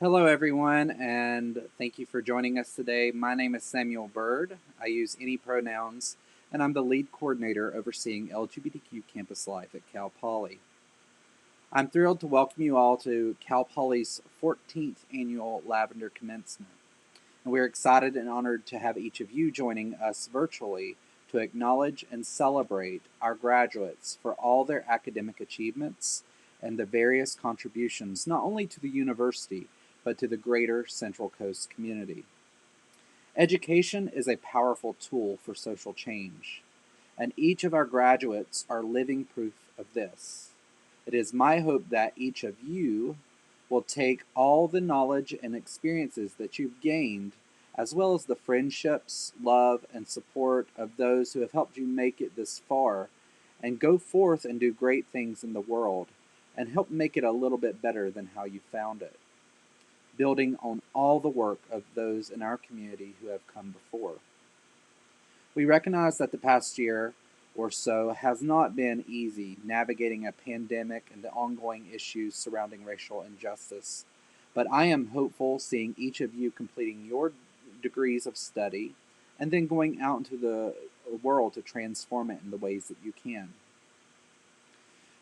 Hello, everyone, and thank you for joining us today. My name is Samuel Bird. I use any pronouns, and I'm the lead coordinator overseeing LGBTQ campus life at Cal Poly. I'm thrilled to welcome you all to Cal Poly's 14th annual Lavender Commencement. And we're excited and honored to have each of you joining us virtually to acknowledge and celebrate our graduates for all their academic achievements and the various contributions not only to the university but to the greater Central Coast community. Education is a powerful tool for social change, and each of our graduates are living proof of this. It is my hope that each of you will take all the knowledge and experiences that you've gained, as well as the friendships, love, and support of those who have helped you make it this far, and go forth and do great things in the world and help make it a little bit better than how you found it, building on all the work of those in our community who have come before. We recognize that the past year or so has not been easy navigating a pandemic and the ongoing issues surrounding racial injustice, but I am hopeful seeing each of you completing your degrees of study and then going out into the world to transform it in the ways that you can.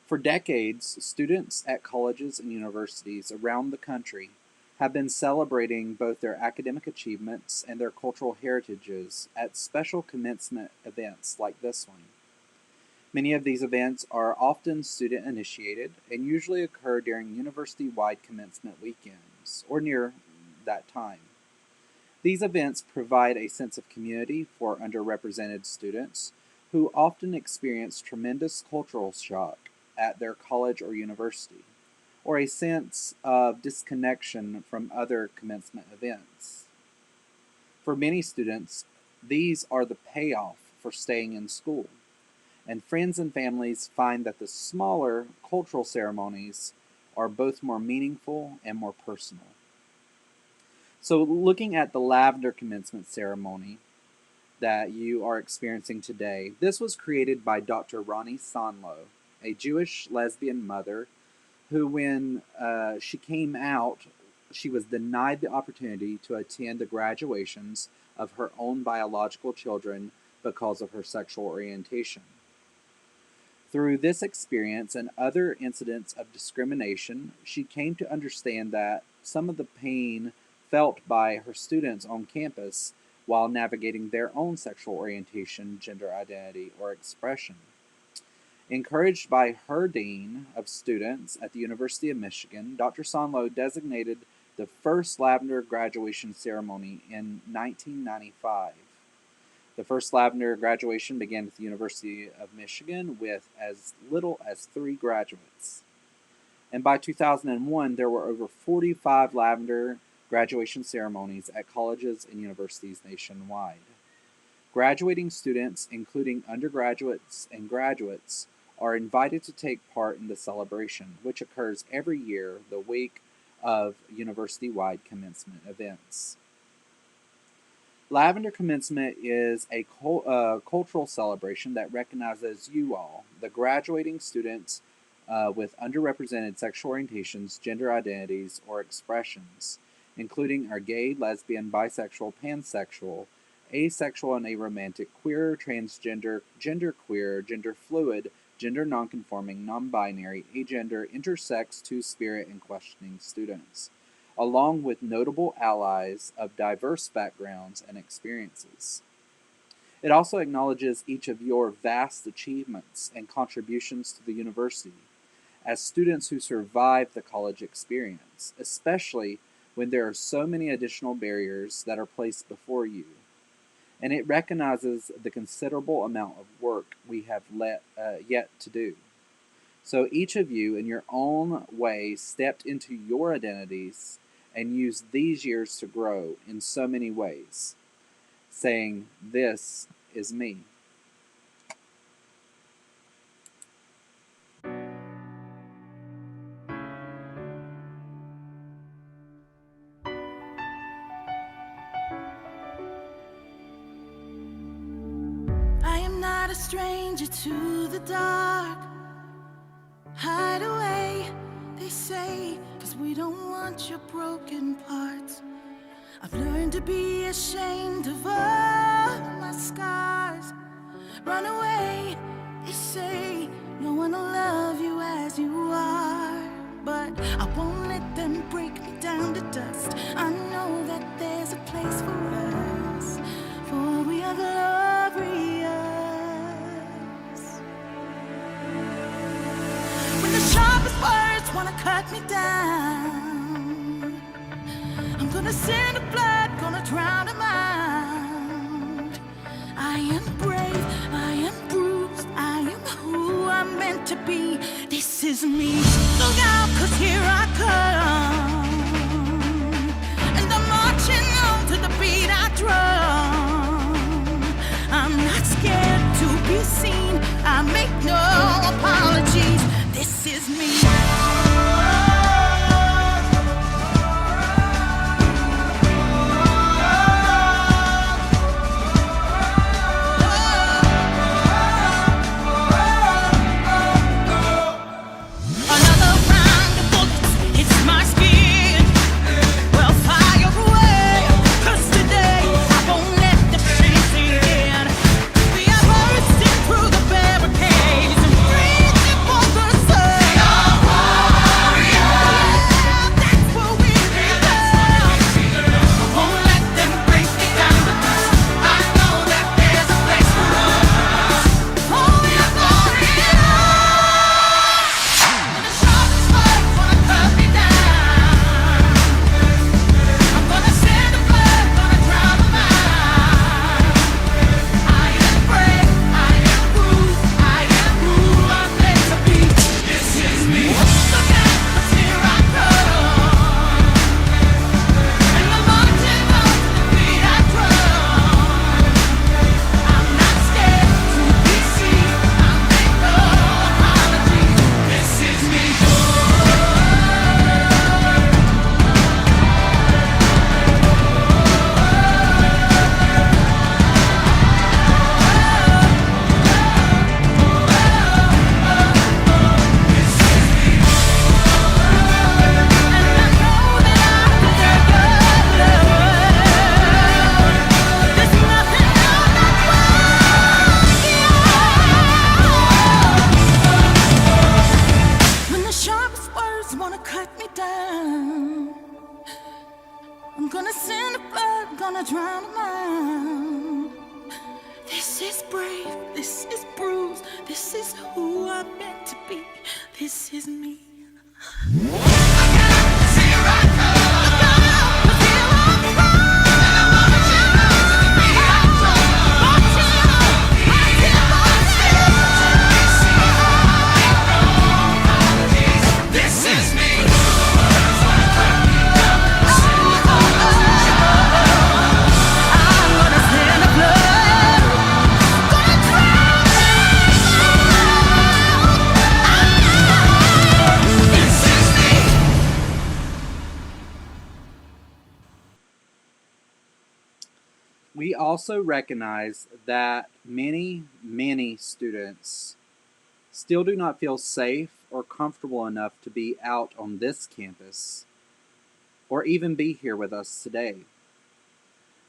For decades, students at colleges and universities around the country have been celebrating both their academic achievements and their cultural heritages at special commencement events like this one. Many of these events are often student initiated and usually occur during university wide commencement weekends or near that time. These events provide a sense of community for underrepresented students who often experience tremendous cultural shock at their college or university, or a sense of disconnection from other commencement events. For many students, these are the payoff for staying in school, and friends and families find that the smaller cultural ceremonies are both more meaningful and more personal. So, looking at the Lavender Commencement ceremony that you are experiencing today, this was created by Dr. Ronnie Sonlow, a Jewish lesbian mother who, when she came out, she was denied the opportunity to attend the graduations of her own biological children because of her sexual orientation. Through this experience and other incidents of discrimination, she came to understand that some of the pain felt by her students on campus while navigating their own sexual orientation, gender identity, or expression. Encouraged by her dean of students at the University of Michigan, Dr. Sonlow designated the first Lavender graduation ceremony in 1995. The first Lavender graduation began at the University of Michigan with as little as 3 graduates. And by 2001, there were over 45 Lavender graduation ceremonies at colleges and universities nationwide. Graduating students, including undergraduates and graduates, are invited to take part in the celebration, which occurs every year the week of university wide commencement events. Lavender Commencement is a cultural celebration that recognizes you all, the graduating students with underrepresented sexual orientations, gender identities, or expressions, including our gay, lesbian, bisexual, pansexual, asexual and aromantic, queer, transgender, genderqueer, gender fluid, gender nonconforming, non-binary, agender, intersex, two-spirit, and questioning students, along with notable allies of diverse backgrounds and experiences. It also acknowledges each of your vast achievements and contributions to the university as students who survive the college experience, especially when there are so many additional barriers that are placed before you. And it recognizes the considerable amount of work we have yet to do. So each of you, in your own way, stepped into your identities and used these years to grow in so many ways, saying, "This is me." I am not a stranger to the dark. Hide away, they say, 'cause we don't want your broken parts. I've learned to be ashamed of all my scars. Run away, they say, no one will love you as you are. But I won't let them break me down to dust. I know that there's a place for us, for we are glorious. When the sharpest words wanna cut me down, I'm gonna send a blood, gonna drown a mind. I am brave, I am bruised, I am who I'm meant to be. This is me. Look out, 'cause here I come, and I'm marching on to the beat I drum. I'm not scared to be seen, I make no apologies. This is me. I'm gonna send a blood, gonna drown a mind. This is brave, this is bruised, this is who I'm meant to be. This is me. We also recognize that many students still do not feel safe or comfortable enough to be out on this campus or even be here with us today.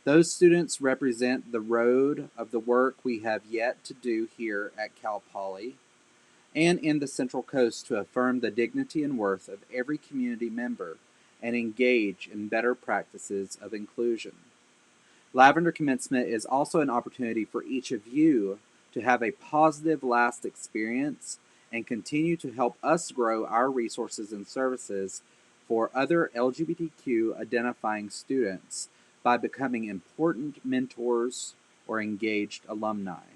Those students represent the road of the work we have yet to do here at Cal Poly and in the Central Coast to affirm the dignity and worth of every community member and engage in better practices of inclusion. Lavender Commencement is also an opportunity for each of you to have a positive last experience and continue to help us grow our resources and services for other LGBTQ identifying students by becoming important mentors or engaged alumni.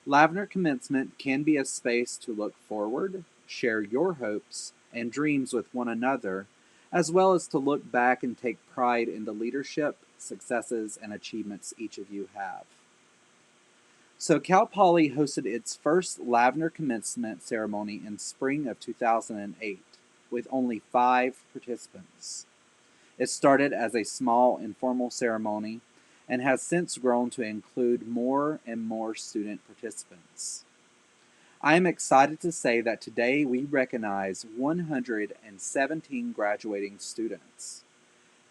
Lavender Commencement can be a space to look forward, share your hopes and dreams with one another, as well as to look back and take pride in the leadership, successes, and achievements each of you have. So Cal Poly hosted its first Lavender Commencement ceremony in spring of 2008 with only 5 participants. It started as a small informal ceremony and has since grown to include more and more student participants. I am excited to say that today we recognize 117 graduating students.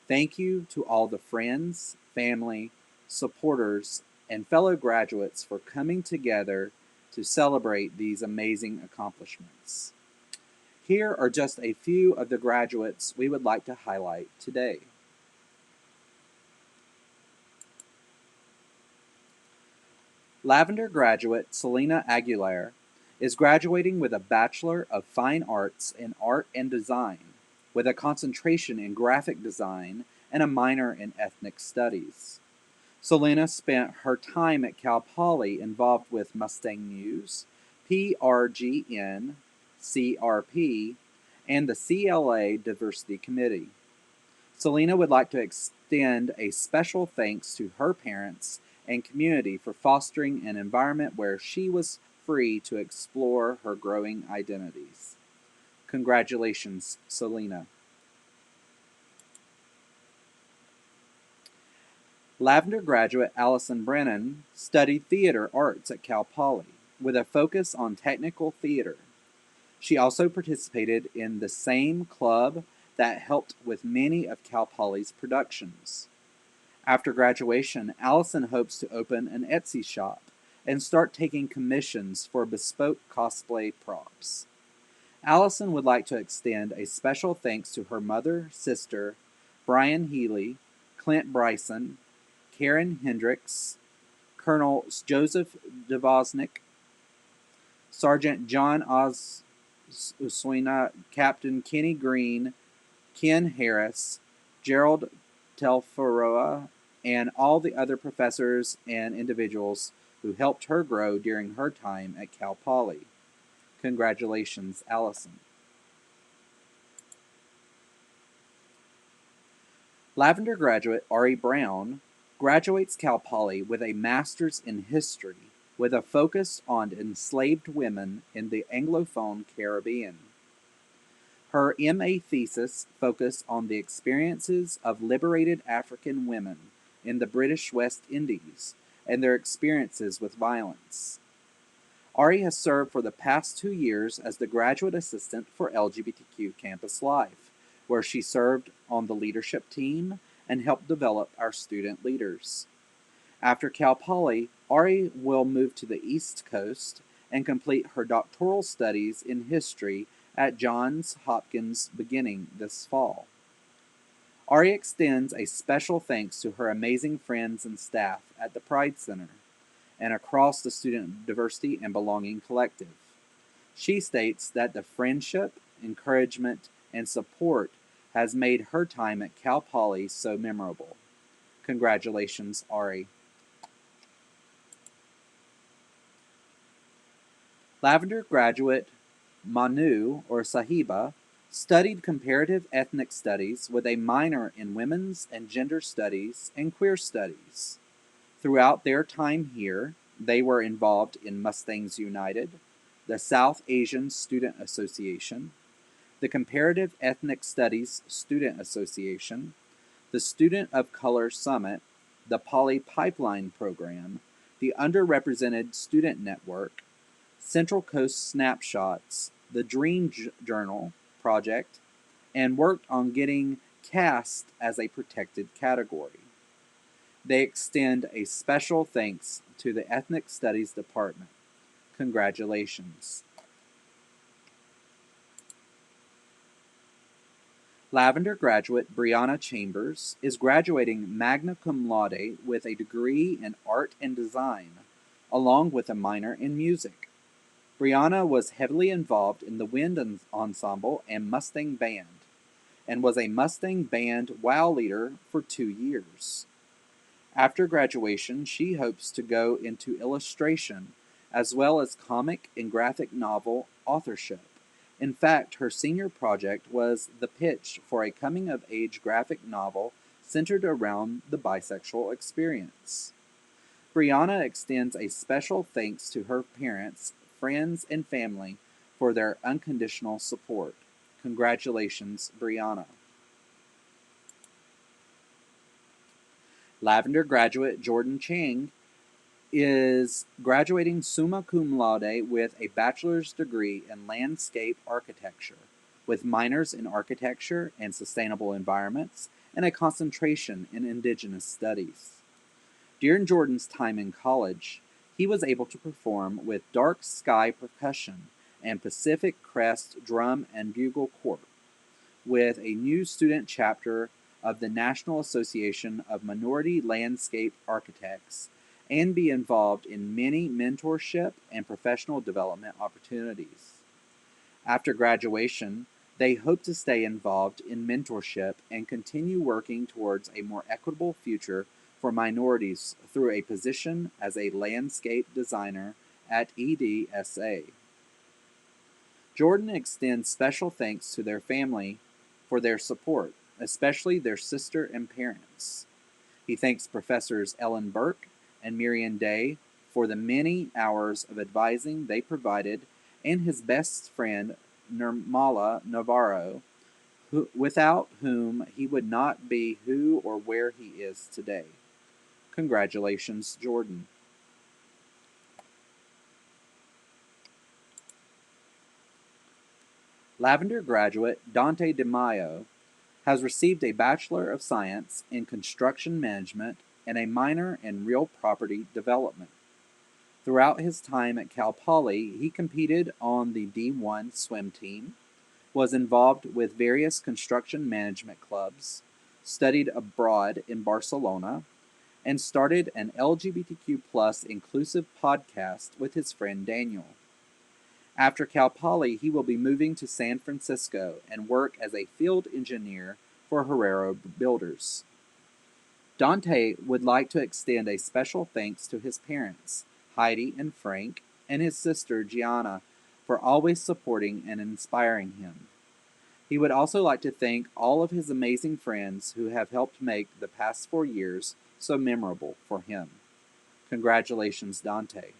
Thank you to all the friends, family, supporters, and fellow graduates for coming together to celebrate these amazing accomplishments. Here are just a few of the graduates we would like to highlight today. Lavender graduate Selena Aguilar is graduating with a Bachelor of Fine Arts in Art and Design, with a concentration in graphic design and a minor in ethnic studies. Selena spent her time at Cal Poly involved with Mustang News, PRGN, CRP, and the CLA Diversity Committee. Selena would like to extend a special thanks to her parents and community for fostering an environment where she was free to explore her growing identities. Congratulations, Selena. Lavender graduate Allison Brennan studied theater arts at Cal Poly with a focus on technical theater. She also participated in the same club that helped with many of Cal Poly's productions. After graduation, Allison hopes to open an Etsy shop and start taking commissions for bespoke cosplay props. Allison would like to extend a special thanks to her mother, sister, Brian Healy, Clint Bryson, Karen Hendricks, Colonel Joseph Devosnik, Sergeant John Oswina, Captain Kenny Green, Ken Harris, Gerald Telfaroa, and all the other professors and individuals who helped her grow during her time at Cal Poly. Congratulations, Allison. Lavender graduate Ari Brown graduates Cal Poly with a master's in history with a focus on enslaved women in the Anglophone Caribbean. Her MA thesis focused on the experiences of liberated African women in the British West Indies and their experiences with violence. Ari has served for the past 2 years as the graduate assistant for LGBTQ Campus Life, where she served on the leadership team and helped develop our student leaders. After Cal Poly, Ari will move to the East Coast and complete her doctoral studies in history at Johns Hopkins beginning this fall. Ari extends a special thanks to her amazing friends and staff at the Pride Center and across the Student Diversity and Belonging Collective. She states that the friendship, encouragement, and support has made her time at Cal Poly so memorable. Congratulations, Ari. Lavender graduate Manu, or Sahiba, studied comparative ethnic studies with a minor in women's and gender studies and queer studies. Throughout their time here, they were involved in Mustangs United, the South Asian Student Association, the Comparative Ethnic Studies Student Association, the Student of Color Summit, the Poly Pipeline Program, the Underrepresented Student Network, Central Coast Snapshots, the Dream Journal Project, and worked on getting caste as a protected category. They extend a special thanks to the Ethnic Studies Department. Congratulations. Lavender graduate Brianna Chambers is graduating magna cum laude with a degree in art and design, along with a minor in music. Brianna was heavily involved in the wind ensemble and Mustang band, and was a Mustang band WOW leader for 2 years. After graduation, she hopes to go into illustration, as well as comic and graphic novel authorship. In fact, her senior project was the pitch for a coming-of-age graphic novel centered around the bisexual experience. Brianna extends a special thanks to her parents, friends, and family for their unconditional support. Congratulations, Brianna. Lavender graduate Jordan Chang is graduating summa cum laude with a bachelor's degree in landscape architecture, with minors in architecture and sustainable environments, and a concentration in indigenous studies. During Jordan's time in college, he was able to perform with Dark Sky Percussion and Pacific Crest Drum and Bugle Corps, with a new student chapter of the National Association of Minority Landscape Architects, and be involved in many mentorship and professional development opportunities. After graduation, they hope to stay involved in mentorship and continue working towards a more equitable future for minorities through a position as a landscape designer at EDSA. Jordan extends special thanks to their family for their support, especially their sister and parents. He thanks Professors Ellen Burke and Miriam Day for the many hours of advising they provided, and his best friend Nirmala Navarro, without whom he would not be who or where he is today. Congratulations, Jordan. Lavender graduate Dante DeMaio has received a Bachelor of Science in Construction Management and a minor in Real Property Development. Throughout his time at Cal Poly, he competed on the D1 swim team, was involved with various construction management clubs, studied abroad in Barcelona, and started an LGBTQ inclusive podcast with his friend Daniel. After Cal Poly, he will be moving to San Francisco and work as a field engineer for Herrero Builders. Dante would like to extend a special thanks to his parents, Heidi and Frank, and his sister Gianna, for always supporting and inspiring him. He would also like to thank all of his amazing friends who have helped make the past 4 years so memorable for him. Congratulations, Dante.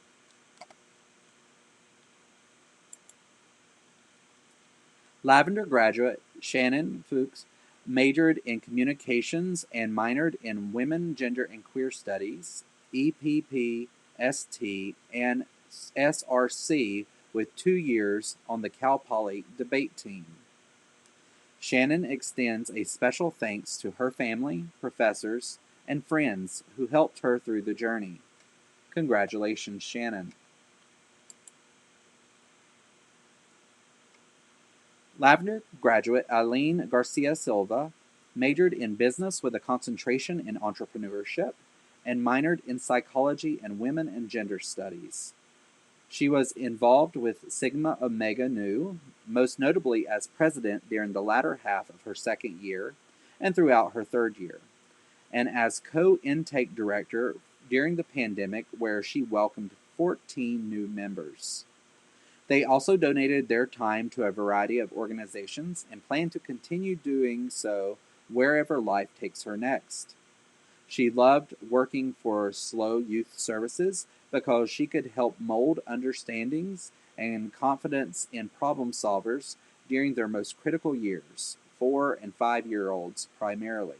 Lavender graduate Shannon Fuchs majored in communications and minored in women, gender, and queer studies, EPP, ST, and SRC with 2 years on the Cal Poly debate team. Shannon extends a special thanks to her family, professors, and friends who helped her through the journey. Congratulations, Shannon. Lavender graduate Eileen Garcia Silva majored in business with a concentration in entrepreneurship and minored in psychology and women and gender studies. She was involved with Sigma Omega Nu, most notably as president during the latter half of her second year and throughout her third year, and as co-intake director during the pandemic, where she welcomed 14 new members. They also donated their time to a variety of organizations and plan to continue doing so wherever life takes her next. She loved working for SLO Youth Services because she could help mold understandings and confidence in problem solvers during their most critical years, 4 and 5-year-olds primarily.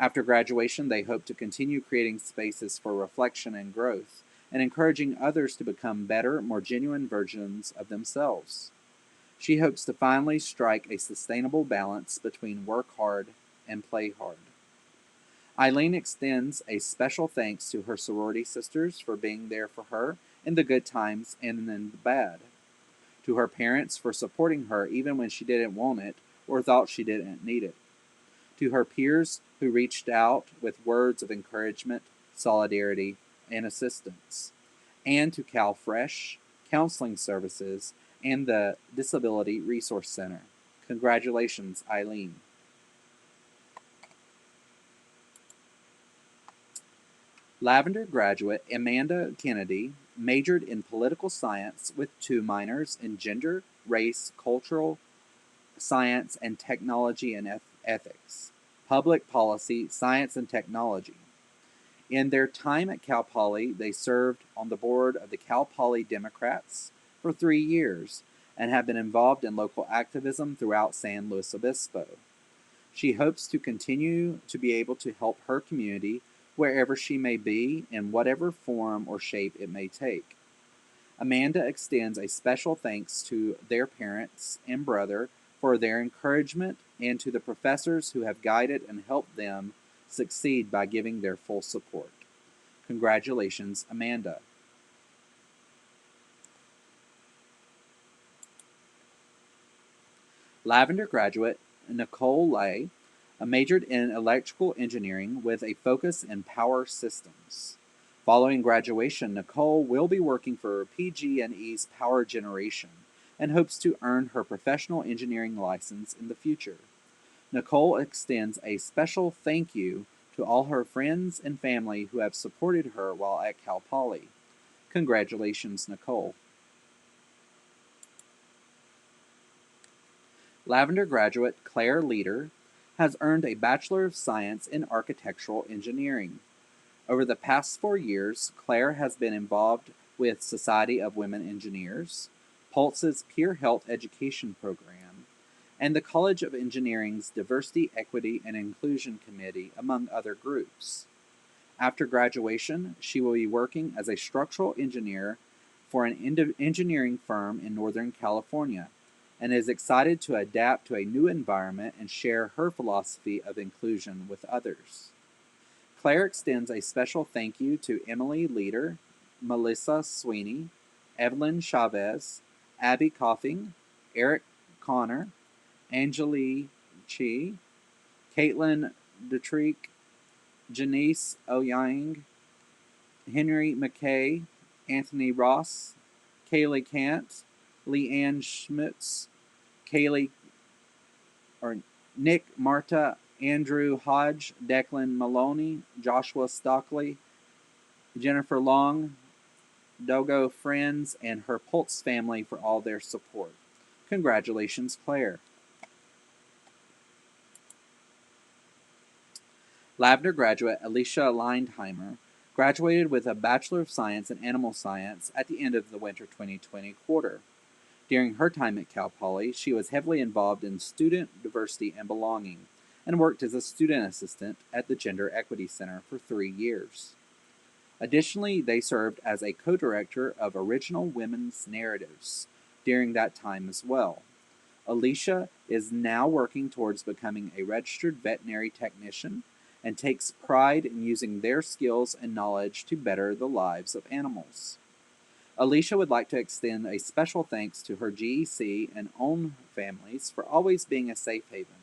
After graduation, they hope to continue creating spaces for reflection and growth, and encouraging others to become better, more genuine versions of themselves. She hopes to finally strike a sustainable balance between work hard and play hard. Eileen extends a special thanks to her sorority sisters for being there for her in the good times and in the bad, to her parents for supporting her even when she didn't want it or thought she didn't need it, to her peers who reached out with words of encouragement, solidarity, and assistance, and to CalFresh, Counseling Services, and the Disability Resource Center. Congratulations, Eileen. Lavender graduate Amanda Kennedy majored in political science with 2 minors in gender, race, cultural science, and technology and ethics, public policy, science, and technology. In their time at Cal Poly, they served on the board of the Cal Poly Democrats for 3 years and have been involved in local activism throughout San Luis Obispo. She hopes to continue to be able to help her community wherever she may be, in whatever form or shape it may take. Amanda extends a special thanks to their parents and brother for their encouragement and to the professors who have guided and helped them succeed by giving their full support. Congratulations, Amanda. Lavender graduate Nicole Lay majored in electrical engineering with a focus in power systems. Following graduation, Nicole will be working for PG&E's Power Generation and hopes to earn her professional engineering license in the future. Nicole extends a special thank you to all her friends and family who have supported her while at Cal Poly. Congratulations, Nicole. Lavender graduate Claire Leader has earned a Bachelor of Science in Architectural Engineering. Over the past 4 years, Claire has been involved with Society of Women Engineers, Pulse's Peer Health Education Program, and the College of Engineering's Diversity, Equity, and Inclusion Committee, among other groups. After graduation, she will be working as a structural engineer for an engineering firm in Northern California and is excited to adapt to a new environment and share her philosophy of inclusion with others. Claire extends a special thank you to Emily Leader, Melissa Sweeney, Evelyn Chavez, Abby Coughing, Eric Connor, Angeli Chi, Caitlin Detrick, Janice Oyang, Henry McKay, Anthony Ross, Kaylee Kant, Leanne Schmutz, Kaylee or Nick Marta, Andrew Hodge, Declan Maloney, Joshua Stockley, Jennifer Long, Dogo friends, and her Pulse family for all their support. Congratulations, Claire. Lavender graduate Alicia Lindheimer graduated with a Bachelor of Science in Animal Science at the end of the winter 2020 quarter. During her time at Cal Poly, she was heavily involved in student diversity and belonging and worked as a student assistant at the Gender Equity Center for 3 years. Additionally, they served as a co-director of Original Women's Narratives during that time as well. Alicia is now working towards becoming a registered veterinary technician and takes pride in using their skills and knowledge to better the lives of animals. Alicia would like to extend a special thanks to her GEC and own families for always being a safe haven,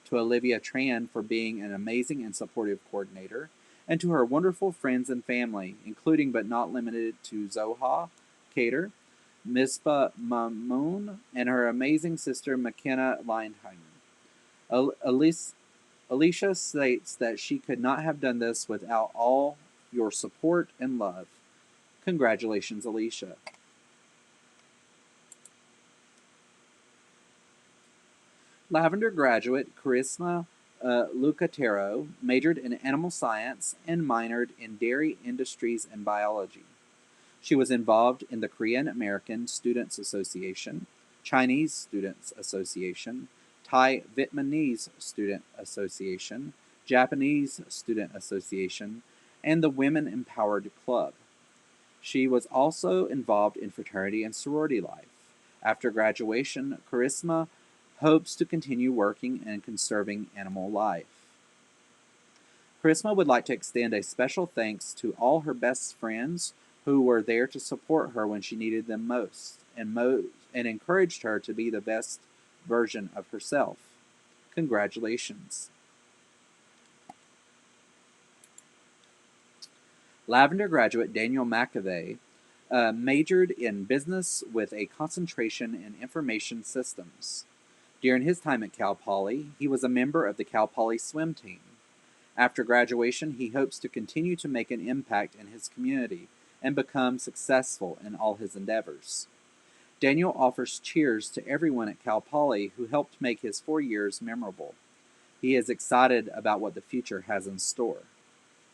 to Olivia Tran for being an amazing and supportive coordinator, and to her wonderful friends and family, including but not limited to Zoha Cater, Misbah Mamoon, and her amazing sister McKenna Lindheimer. Alicia states that she could not have done this without all your support and love. Congratulations, Alicia. Lavender graduate Charisma Lucatero majored in animal science and minored in dairy industries and biology. She was involved in the Korean American Students Association, Chinese Students Association, Thai Vietnamese Student Association, Japanese Student Association, and the Women Empowered Club. She was also involved in fraternity and sorority life. After graduation, Charisma hopes to continue working and conserving animal life. Charisma would like to extend a special thanks to all her best friends who were there to support her when she needed them most and encouraged her to be the best version of herself. Congratulations. Lavender graduate Daniel McAvey majored in business with a concentration in information systems. During his time at Cal Poly, he was a member of the Cal Poly swim team. After graduation, he hopes to continue to make an impact in his community and become successful in all his endeavors. Daniel offers cheers to everyone at Cal Poly who helped make his 4 years memorable. He is excited about what the future has in store.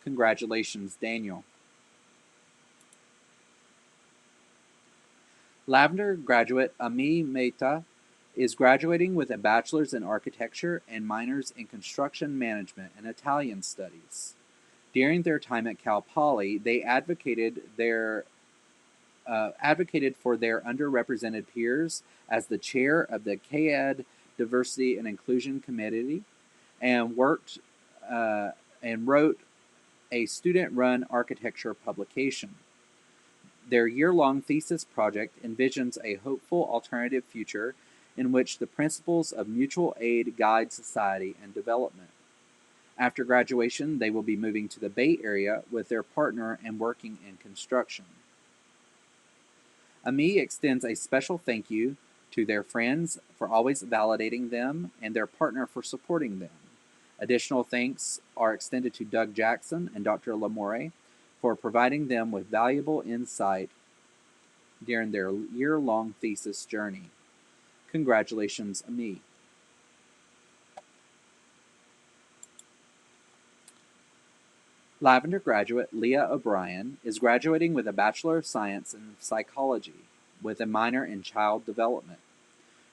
Congratulations, Daniel. Lavender graduate Ami Mehta is graduating with a bachelor's in architecture and minors in construction management and Italian studies. During their time at Cal Poly, they advocated for their underrepresented peers as the chair of the KED Diversity and Inclusion Committee, and worked and wrote a student-run architecture publication. Their year-long thesis project envisions a hopeful alternative future in which the principles of mutual aid guide society and development. After graduation, they will be moving to the Bay Area with their partner and working in construction. AMI extends a special thank you to their friends for always validating them and their partner for supporting them. Additional thanks are extended to Doug Jackson and Dr. Lamore for providing them with valuable insight during their year-long thesis journey. Congratulations, AMI. Lavender graduate Leah O'Brien is graduating with a Bachelor of Science in Psychology with a minor in Child Development.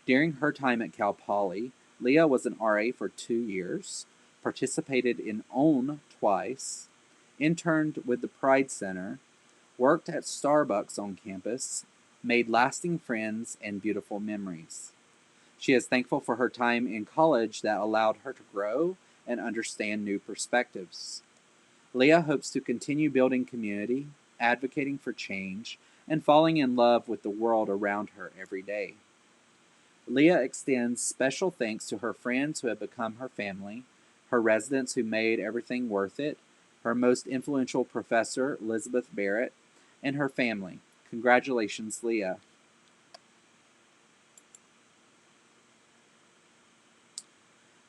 During her time at Cal Poly, Leah was an RA for 2 years, participated in OWN twice, interned with the Pride Center, worked at Starbucks on campus, made lasting friends and beautiful memories. She is thankful for her time in college that allowed her to grow and understand new perspectives. Leah hopes to continue building community, advocating for change, and falling in love with the world around her every day. Leah extends special thanks to her friends who have become her family, her residents who made everything worth it, her most influential professor, Elizabeth Barrett, and her family. Congratulations, Leah.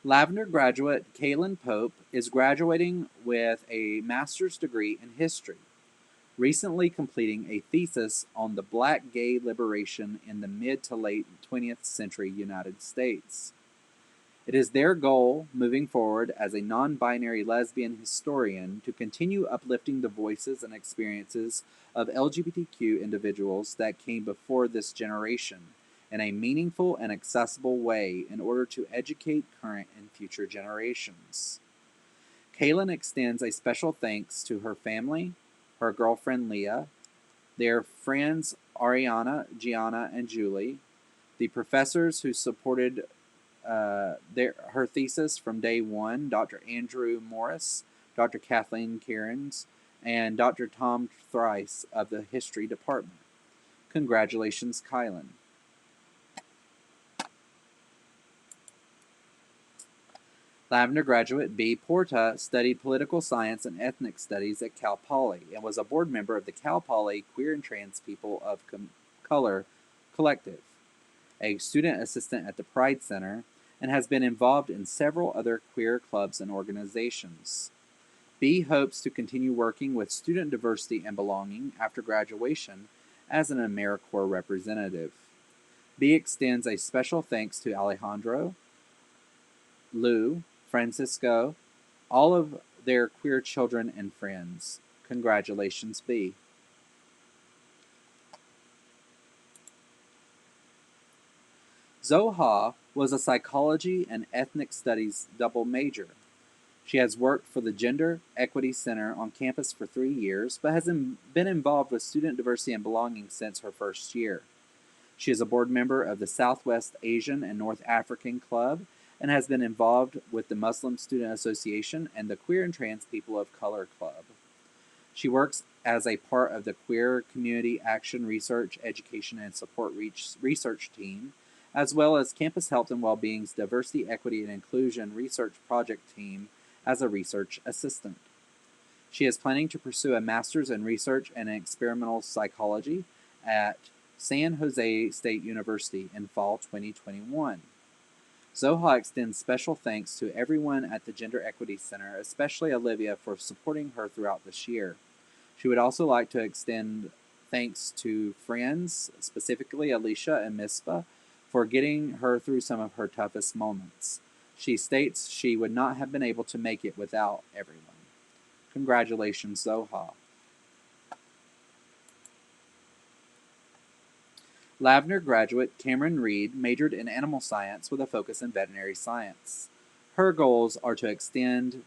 Lavender graduate Kaylin Pope is graduating with a master's degree in history, recently completing a thesis on the Black gay liberation in the mid to late 20th century United States. It is their goal, moving forward as a non-binary lesbian historian, to continue uplifting the voices and experiences of LGBTQ individuals that came before this generation in a meaningful and accessible way in order to educate current and future generations. Kaylin extends a special thanks to her family, her girlfriend Leah, their friends Ariana, Gianna, and Julie, the professors who supported her thesis from day one, Dr. Andrew Morris, Dr. Kathleen Cairns, and Dr. Tom Thrice of the History Department. Congratulations, Kylan. Lavender graduate B. Porta studied political science and ethnic studies at Cal Poly and was a board member of the Cal Poly Queer and Trans People of Color Collective, a student assistant at the Pride Center, and has been involved in several other queer clubs and organizations. B hopes to continue working with student diversity and belonging after graduation as an AmeriCorps representative. B extends a special thanks to Alejandro, Lou, Francisco, all of their queer children and friends. Congratulations, B. Zoha was a psychology and ethnic studies double major. She has worked for the Gender Equity Center on campus for 3 years, but has been involved with student diversity and belonging since her first year. She is a board member of the Southwest Asian and North African Club and has been involved with the Muslim Student Association and the Queer and Trans People of Color Club. She works as a part of the Queer Community Action Research, Education, and Support Research Team, as well as Campus Health and Wellbeing's Diversity, Equity, and Inclusion Research Project Team as a research assistant. She is planning to pursue a master's in research and experimental psychology at San Jose State University in fall 2021. Zoha extends special thanks to everyone at the Gender Equity Center, especially Olivia, for supporting her throughout this year. She would also like to extend thanks to friends, specifically Alicia and Mispa, for getting her through some of her toughest moments. She states she would not have been able to make it without everyone. Congratulations, Zoha. Lavender graduate Cameron Reed majored in animal science with a focus in veterinary science. Her goals are to extend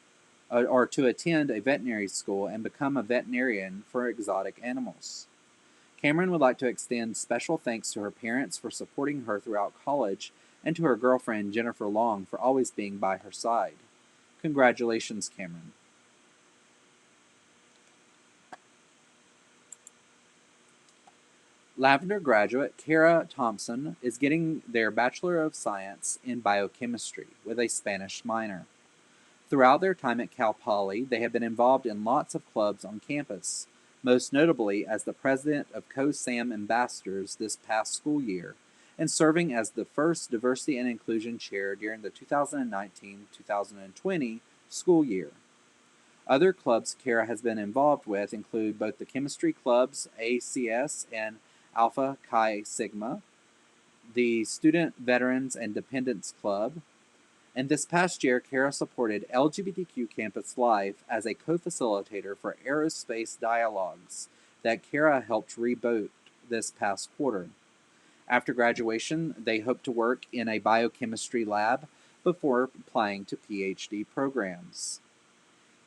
or to attend a veterinary school and become a veterinarian for exotic animals. Cameron would like to extend special thanks to her parents for supporting her throughout college and to her girlfriend Jennifer Long for always being by her side. Congratulations, Cameron. Lavender graduate Kara Thompson is getting their Bachelor of Science in Biochemistry with a Spanish minor. Throughout their time at Cal Poly, they have been involved in lots of clubs on campus, most notably as the president of COSAM Ambassadors this past school year, and serving as the first Diversity and Inclusion Chair during the 2019-2020 school year. Other clubs Kara has been involved with include both the chemistry clubs ACS and Alpha Chi Sigma, the Student Veterans and Dependents Club, and this past year, Kara supported LGBTQ Campus Life as a co-facilitator for Aerospace Dialogues that Kara helped reboot this past quarter. After graduation, they hope to work in a biochemistry lab before applying to PhD programs.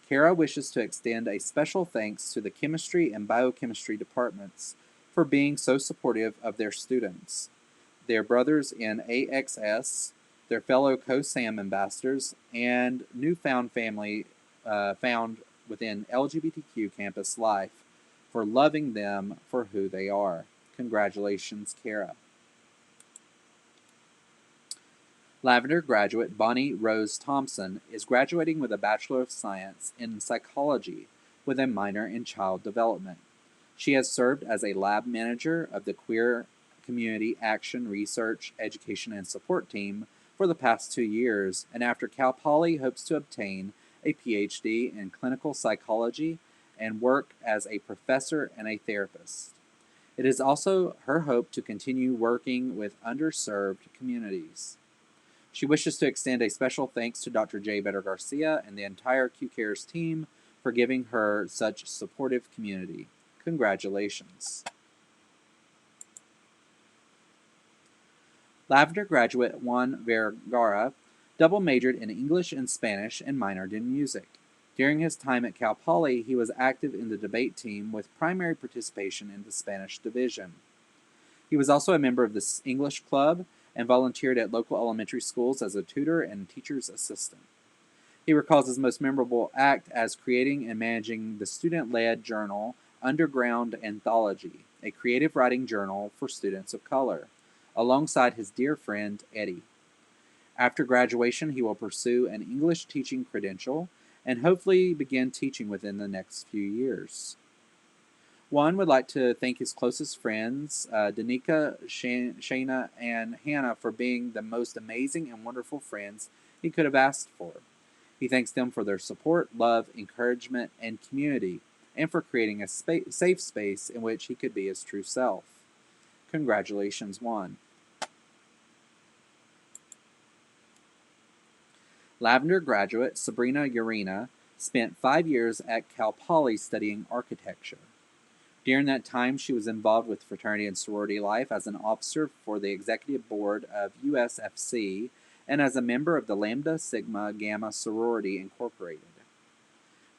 Kara wishes to extend a special thanks to the chemistry and biochemistry departments for being so supportive of their students, their brothers in AXS, their fellow COSAM ambassadors, and newfound family found within LGBTQ campus life for loving them for who they are. Congratulations, Kara. Lavender graduate Bonnie Rose Thompson is graduating with a Bachelor of Science in Psychology with a minor in Child Development. She has served as a lab manager of the Queer Community Action Research, Education, and Support Team for the past 2 years, and after Cal Poly hopes to obtain a PhD in clinical psychology and work as a professor and a therapist. It is also her hope to continue working with underserved communities. She wishes to extend a special thanks to Dr. J. Better Garcia and the entire Q Cares team for giving her such supportive community. Congratulations. Lavender graduate Juan Vergara double majored in English and Spanish and minored in music. During his time at Cal Poly, he was active in the debate team with primary participation in the Spanish division. He was also a member of the English Club and volunteered at local elementary schools as a tutor and teacher's assistant. He recalls his most memorable act as creating and managing the student-led journal Underground Anthology, a creative writing journal for students of color, alongside his dear friend Eddie. After graduation, he will pursue an English teaching credential and hopefully begin teaching within the next few years. Juan would like to thank his closest friends, Danica, Shayna, and Hannah, for being the most amazing and wonderful friends he could have asked for. He thanks them for their support, love, encouragement, and community, and for creating a safe space in which he could be his true self. Congratulations, Juan. Lavender graduate Sabrina Urena spent 5 years at Cal Poly studying architecture. During that time, she was involved with fraternity and sorority life as an officer for the executive board of USFC and as a member of the Lambda Sigma Gamma Sorority Incorporated.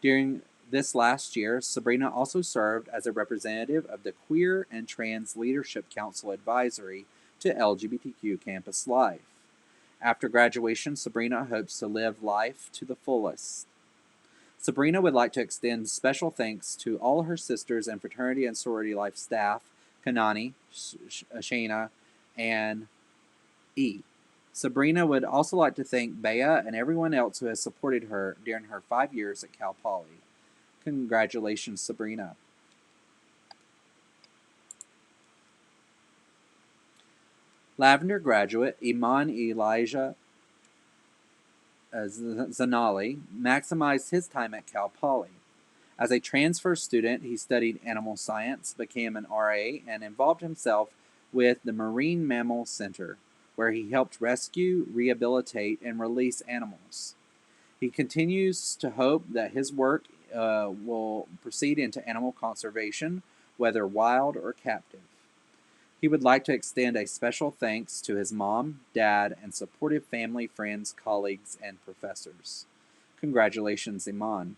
During this last year, Sabrina also served as a representative of the Queer and Trans Leadership Council Advisory to LGBTQ Campus Life. After graduation, Sabrina hopes to live life to the fullest. Sabrina would like to extend special thanks to all her sisters and fraternity and sorority life staff, Kanani, Shayna, and E. Sabrina would also like to thank Bea and everyone else who has supported her during her 5 years at Cal Poly. Congratulations, Sabrina. Lavender graduate Iman Elijah Zanali maximized his time at Cal Poly. As a transfer student, he studied animal science, became an RA, and involved himself with the Marine Mammal Center, where he helped rescue, rehabilitate, and release animals. He continues to hope that his work will proceed into animal conservation, whether wild or captive. He would like to extend a special thanks to his mom, dad, and supportive family, friends, colleagues, and professors. Congratulations, Iman.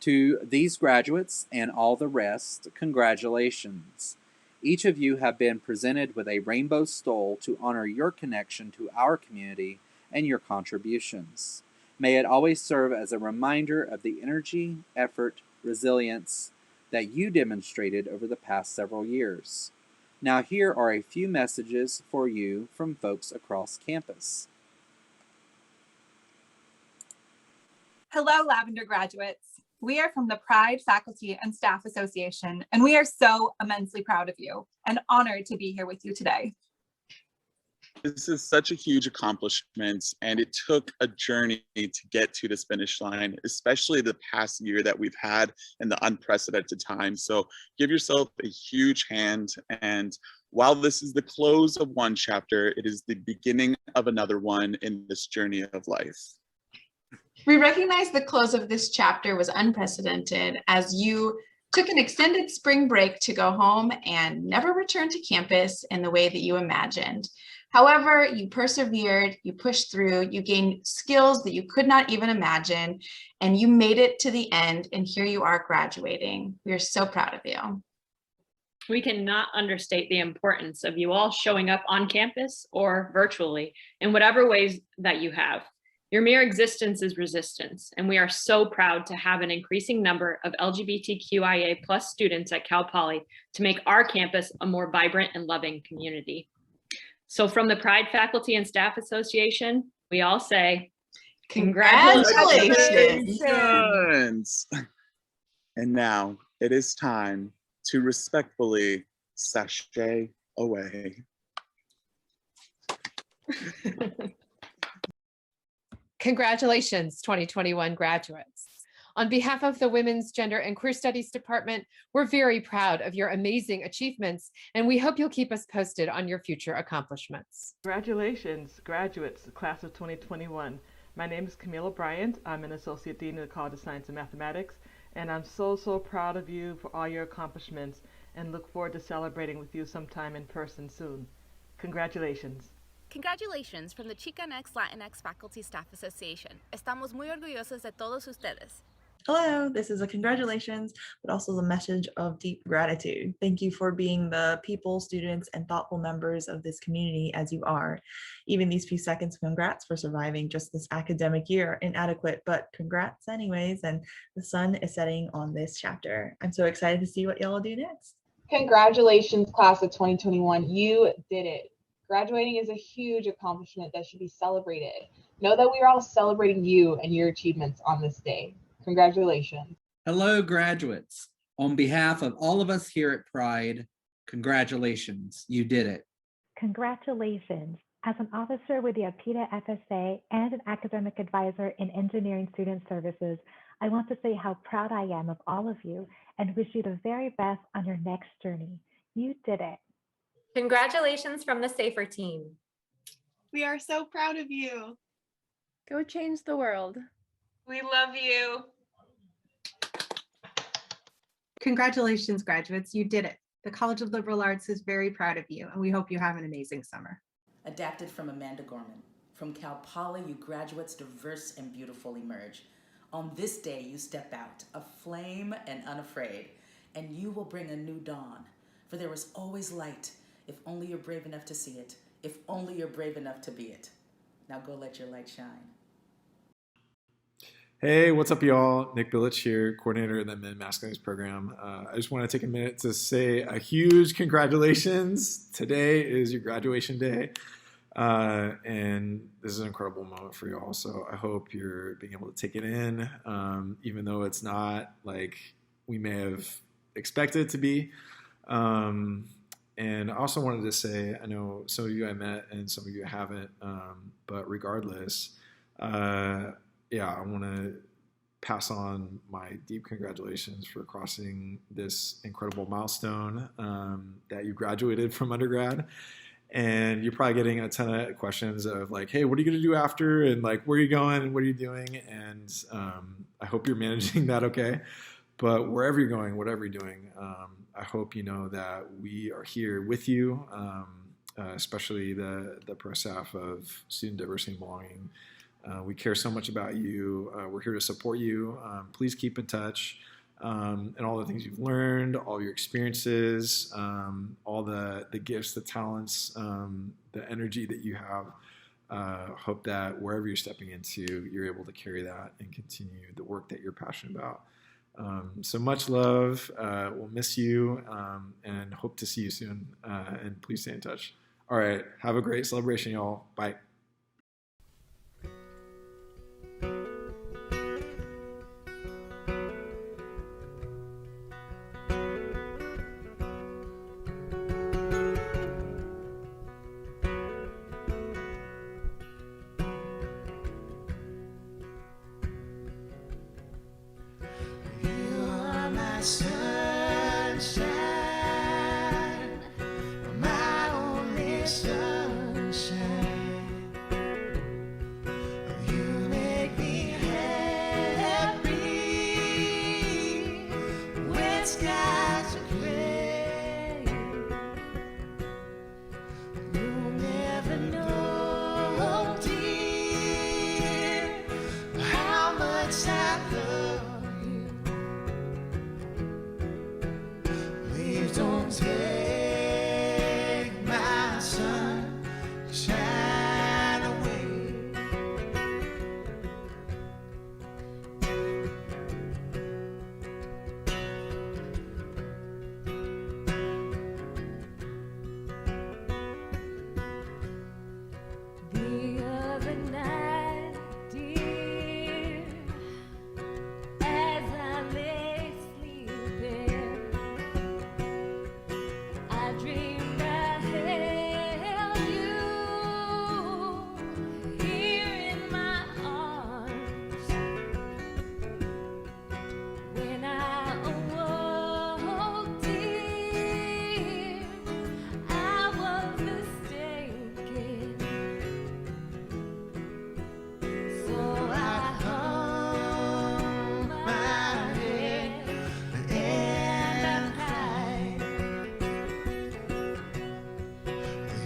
To these graduates and all the rest, congratulations. Each of you have been presented with a rainbow stole to honor your connection to our community and your contributions. May it always serve as a reminder of the energy, effort, resilience that you demonstrated over the past several years. Now, here are a few messages for you from folks across campus. Hello, Lavender graduates. We are from the Pride Faculty and Staff Association, and we are so immensely proud of you and honored to be here with you today. This is such a huge accomplishment, and it took a journey to get to this finish line, especially the past year that we've had and the unprecedented time. So give yourself a huge hand. And while this is the close of one chapter, it is the beginning of another one in this journey of life. We recognize the close of this chapter was unprecedented as you took an extended spring break to go home and never return to campus in the way that you imagined. However, you persevered, you pushed through, you gained skills that you could not even imagine, and you made it to the end, and here you are graduating. We are so proud of you. We cannot understate the importance of you all showing up on campus or virtually in whatever ways that you have. Your mere existence is resistance, and we are so proud to have an increasing number of LGBTQIA+ students at Cal Poly to make our campus a more vibrant and loving community. So from the Pride Faculty and Staff Association, we all say, Congratulations. And now it is time to respectfully sashay away. Congratulations, 2021 graduates. On behalf of the Women's Gender and Queer Studies Department, we're very proud of your amazing achievements, and we hope you'll keep us posted on your future accomplishments. Congratulations, graduates, class of 2021. My name is Camila Bryant. I'm an Associate Dean of the College of Science and Mathematics, and I'm so proud of you for all your accomplishments and look forward to celebrating with you sometime in person soon. Congratulations. Congratulations from the Chicanx Latinx Faculty Staff Association. Estamos muy orgullosos de todos ustedes. Hello, this is a congratulations, but also the message of deep gratitude. Thank you for being the people, students, and thoughtful members of this community as you are. Even these few seconds, congrats for surviving just this academic year. Inadequate, but congrats anyways, and the sun is setting on this chapter. I'm so excited to see what y'all do next. Congratulations, class of 2021. You did it. Graduating is a huge accomplishment that should be celebrated. Know that we are all celebrating you and your achievements on this day. Congratulations. Hello, graduates. On behalf of all of us here at Pride, congratulations, you did it. Congratulations. As an officer with the APITA FSA and an academic advisor in Engineering Student Services, I want to say how proud I am of all of you and wish you the very best on your next journey. You did it. Congratulations from the SAFER team. We are so proud of you. Go change the world. We love you. Congratulations, graduates. You did it. The College of Liberal Arts is very proud of you, and we hope you have an amazing summer. Adapted from Amanda Gorman. From Cal Poly, you graduates diverse and beautiful emerge. On this day, you step out, aflame and unafraid, and you will bring a new dawn. For there is always light, if only you're brave enough to see it, if only you're brave enough to be it. Now go let your light shine. Hey, what's up, y'all? Nick Billich here, coordinator of the Men Masculinities program. I just want to take a minute to say a huge congratulations. Today is your graduation day, and this is an incredible moment for y'all. So I hope you're being able to take it in, even though it's not like we may have expected it to be. And I also wanted to say, I know some of you I met and some of you I haven't, but regardless, yeah, I want to pass on my deep congratulations for crossing this incredible milestone that you graduated from undergrad. And you're probably getting a ton of questions of like, hey, what are you going to do after? And like, where are you going? And what are you doing? And I hope you're managing that okay. But wherever you're going, whatever you're doing, I hope you know that we are here with you. especially the pro staff of Student Diversity and Belonging. We care so much about you. We're here to support you. Please keep in touch. And all the things you've learned, all your experiences, all the gifts, the talents, the energy that you have. Hope that wherever you're stepping into, you're able to carry that and continue the work that you're passionate about. So much love. We'll miss you and hope to see you soon. And please stay in touch. All right. Have a great celebration, y'all. Bye. Sunshine, my only sunshine. You make me happy when skies are gray. You'll never know, dear, how much I love. Please don't take my sunshine away. The other night, dear, as I lay sleeping, I dreamed I held you here in my arms. When I awoke, dear, I was mistaken. So I hung my head and cried.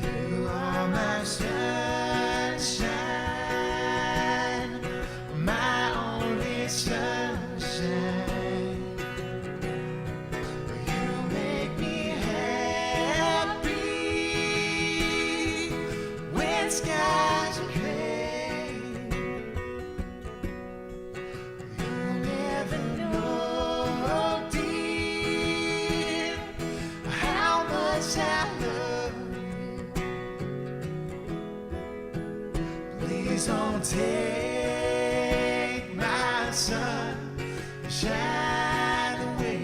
You are my sunshine, my only sunshine. You make me happy when skies are gray. You'll never know, dear, how much I love you. Please don't take my sunshine away.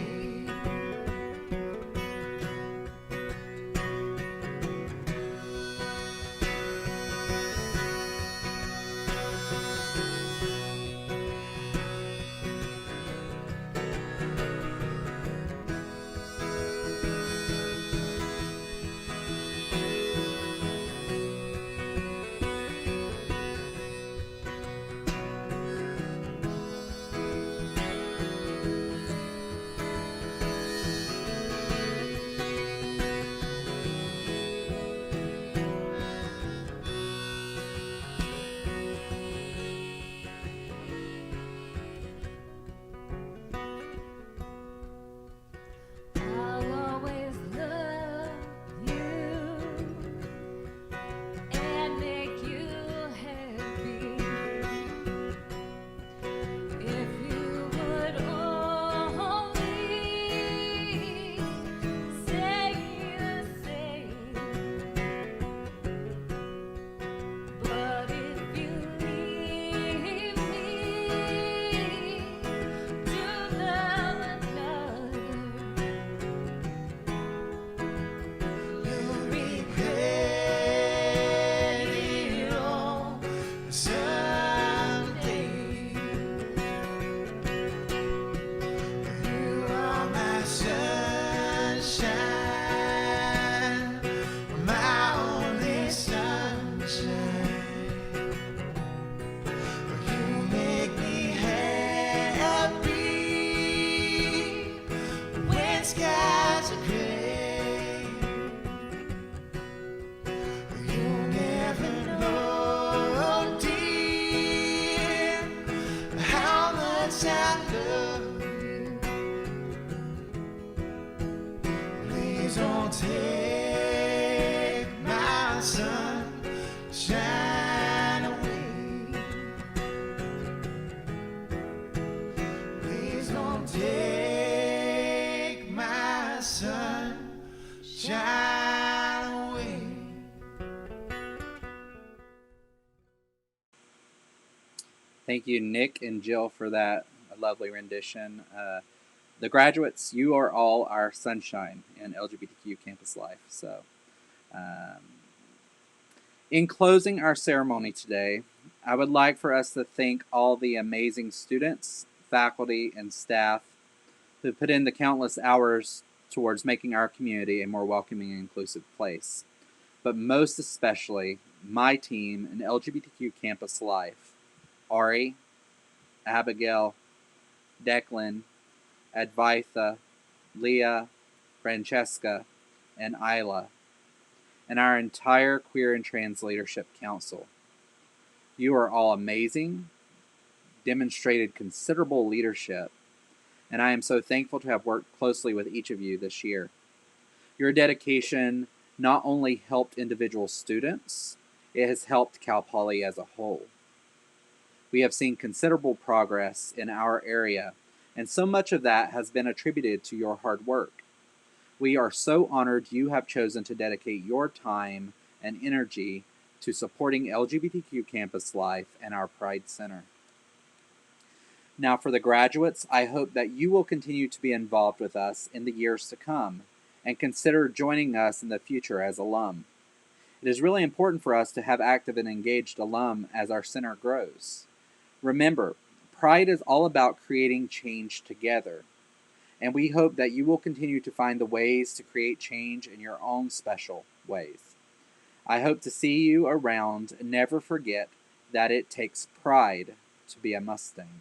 much I love you. Please don't take my sunshine away. Please don't take my sunshine away. Thank you, Nick and Jill, for that lovely rendition. The graduates, you are all our sunshine in LGBTQ campus life. So, in closing our ceremony today, I would like for us to thank all the amazing students, faculty, and staff who put in the countless hours towards making our community a more welcoming and inclusive place. But most especially, my team in LGBTQ campus life. Ari, Abigail, Declan, Advaitha, Leah, Francesca, and Isla, and our entire Queer and Trans Leadership Council. You are all amazing, demonstrated considerable leadership, and I am so thankful to have worked closely with each of you this year. Your dedication not only helped individual students, it has helped Cal Poly as a whole. We have seen considerable progress in our area, and so much of that has been attributed to your hard work. We are so honored you have chosen to dedicate your time and energy to supporting LGBTQ campus life and our Pride Center. Now for the graduates, I hope that you will continue to be involved with us in the years to come and consider joining us in the future as alum. It is really important for us to have active and engaged alum as our center grows. Remember, Pride is all about creating change together, and we hope that you will continue to find the ways to create change in your own special ways. I hope to see you around, and never forget that it takes pride to be a Mustang.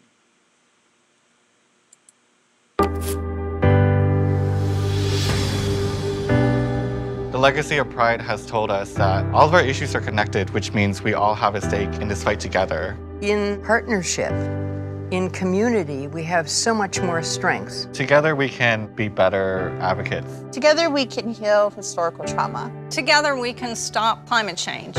The legacy of Pride has told us that all of our issues are connected, which means we all have a stake in this fight together. In partnership, in community, we have so much more strength. Together we can be better advocates. Together we can heal historical trauma. Together we can stop climate change.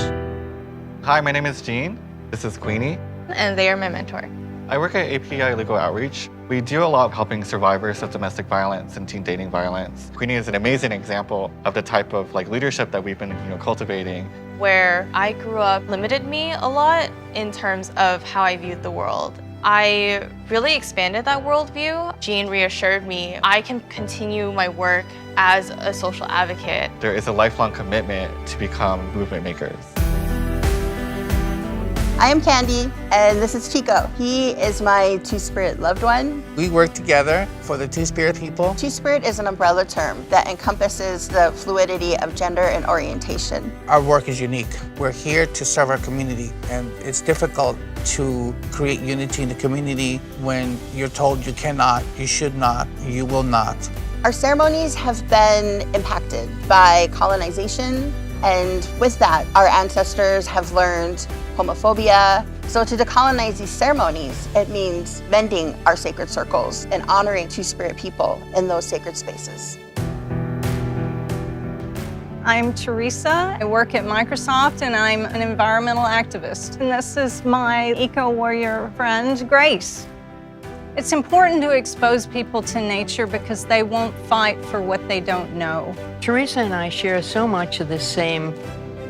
Hi, my name is Jean. This is Queenie. And they are my mentor. I work at API Legal Outreach. We do a lot helping survivors of domestic violence and teen dating violence. Queenie is an amazing example of the type of leadership that we've been cultivating. Where I grew up limited me a lot in terms of how I viewed the world. I really expanded that worldview. Jean reassured me I can continue my work as a social advocate. There is a lifelong commitment to become movement makers. I am Candy, and this is Chico. He is my Two-Spirit loved one. We work together for the Two-Spirit people. Two-Spirit is an umbrella term that encompasses the fluidity of gender and orientation. Our work is unique. We're here to serve our community, and it's difficult to create unity in the community when you're told you cannot, you should not, you will not. Our ceremonies have been impacted by colonization, and with that, our ancestors have learned homophobia. So to decolonize these ceremonies, it means mending our sacred circles and honoring Two-Spirit people in those sacred spaces. I'm Teresa. I work at Microsoft and I'm an environmental activist. And this is my eco-warrior friend, Grace. It's important to expose people to nature because they won't fight for what they don't know. Teresa and I share so much of the same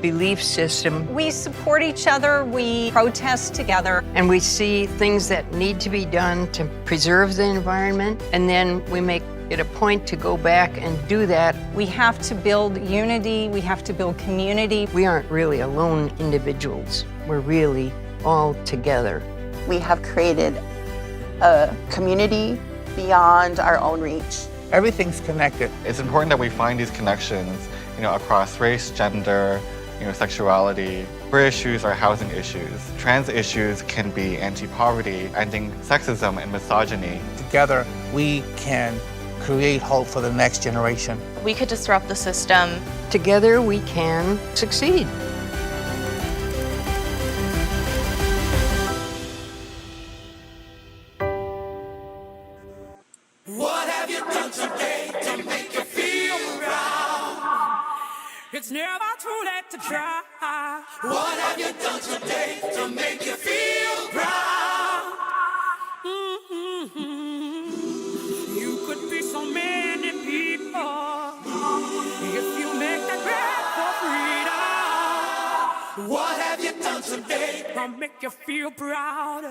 belief system. We support each other, we protest together. And we see things that need to be done to preserve the environment, and then we make it a point to go back and do that. We have to build unity, we have to build community. We aren't really alone individuals, we're really all together. We have created a community beyond our own reach. Everything's connected. It's important that we find these connections, across race, gender, sexuality. Queer issues are housing issues. Trans issues can be anti-poverty, ending sexism and misogyny. Together, we can create hope for the next generation. We could disrupt the system. Together, we can succeed. It's never too late to try. What have you done today to make you feel proud? You could be so many people if you make that break for freedom. What have you done today to make you feel proud?